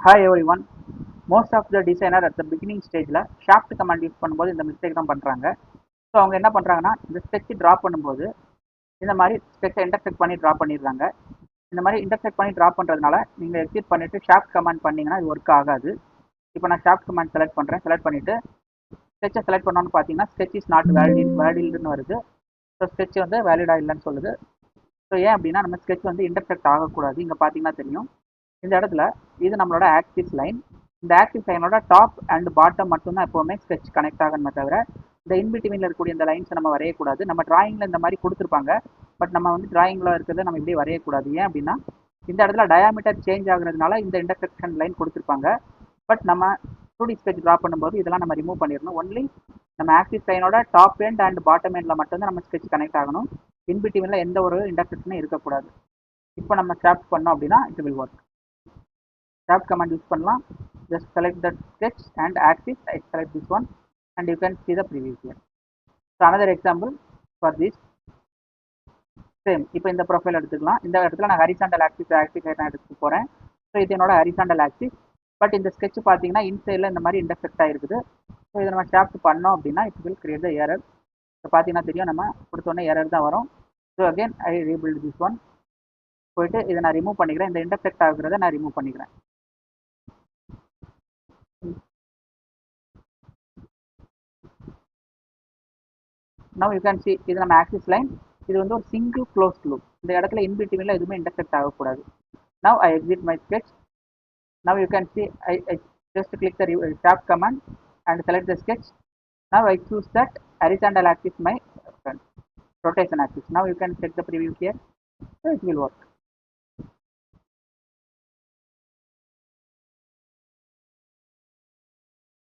Hi everyone. Most of the designer at the beginning stageல shaft command use பண்ணும்போது இந்த mistake தான் பண்ணுறாங்க. So அவங்க என்ன பண்ணுறாங்கன்னா இந்த ஸ்கெட்ச் ட்ரா பண்ணும்போது இந்த மாதிரி ஸ்கெட்சை இன்டர்செக்ட் பண்ணி ட்ரா பண்ணிடுறாங்க. இந்த மாதிரி இன்டர்செக்ட் பண்ணி ட்ரா பண்ணுறதுனால நீங்கள் எக்ஸிட் பண்ணிவிட்டு ஷாஃப்ட் கமாண்ட் பண்ணிங்கன்னா இது ஒர்க் ஆகாது. இப்போ நான் ஷாஃப்ட் கமாண்ட் செலக்ட் பண்ணுறேன். செலக்ட் பண்ணிவிட்டு ஸ்கெட்சை செலக்ட் பண்ணோன்னு பார்த்தீங்கன்னா ஸ்கெட்ச் இஸ் நாட் வேலிட்னு வருது. ஸோ ஸ்கெட்ச் வந்து வேலிடாக இல்லைன்னு சொல்லுது. ஸோ ஏன் அப்படின்னா நம்ம ஸ்கெட்ச் வந்து இன்டர்செக்ட் ஆகக்கூடாது. இங்கே பார்த்தீங்கன்னா தெரியும் இந்த இடத்துல இது நம்மளோட ஆக்சிஸ் லைன். இந்த ஆக்சிஸ் லைனோட டாப் அண்ட் பாட்டம் மட்டும்தான் எப்போவுமே ஸ்கெட்ச் கனெக்ட் ஆகணுமே தவிர இந்த இன்பிட்வீனில் இருக்கக்கூடிய இந்த லைன்ஸை நம்ம வரையக்கூடாது. நம்ம டிராயிங்கில் இந்த மாதிரி கொடுத்துருப்பாங்க, பட் நம்ம வந்து டிராயிங்கில் இருக்கிறத நம்ம இப்படி வரையக்கூடாது. ஏன் அப்படின்னா இந்த இடத்துல டயாமீட்டர் சேஞ்ச் ஆகுறதுனால இந்த இன்டர்செக்ஷன் லைன் கொடுத்துருப்பாங்க. பட் நம்ம 2D ஸ்கெட்ச் ட்ரா பண்ணும்போது இதெல்லாம் நம்ம ரிமூவ் பண்ணிடணும். ஒன்லி நம்ம ஆக்சிஸ் லைனோட டாப் எண்ட் அண்ட் பாட்டம் எண்டில் மட்டும்தான் நம்ம ஸ்கெட்ச் கனெக்ட் ஆகணும். இன்பிட்வீனில் எந்த ஒரு இன்டர்செக்ஷனும் இருக்கக்கூடாது. இப்போ நம்ம ஷாஃப்ட் பண்ணோம் அப்படின்னா it will work. tab command use பண்ணலாம். just select the sketch and axis. I select this one and you can see the preview here. So another example for this same. இப்போ இந்த ப்ரொஃபைல் எடுத்துக்கலாம். இந்த இடத்துல நான் horizontal axis நான் எடுத்து போகிறேன். ஸோ இது என்னோட ஹரிசாண்டல் ஆக்சிஸ். பட் இந்த ஸ்கெட்ச் பார்த்தீங்கன்னா இன்சைடில் இந்த மாதிரி இன்டர்செக்ட் ஆகிருக்குது. ஸோ இதை நம்ம ஷாஃப்ட் பண்ணோம் அப்படின்னா it will create the error. இப்போ பார்த்தீங்கன்னா தெரியும் நம்ம கொடுத்தோன்னே எரர் தான் வரும். So again I rebuild this one. போயிட்டு இதை நான் ரிமூவ் பண்ணிக்கிறேன். இந்த இன்டர்செக்ட் ஆகுறத நான் ரிமூவ் பண்ணிக்கிறேன். now you can see இது நம்ம ஆக்சிஸ் லைன். இது வந்து ஒரு சிங்கிள் க்ளோஸ்ட் லூப். இந்த இடத்துல இன்பிட்வீனில் எதுவுமே இன்டர்செக்ட் ஆகக்கூடாது. now I exit my sketch. now you can see I just click the tab command and select the sketch. now I choose that horizontal axis my rotation axis. now you can check the preview here. So it will work.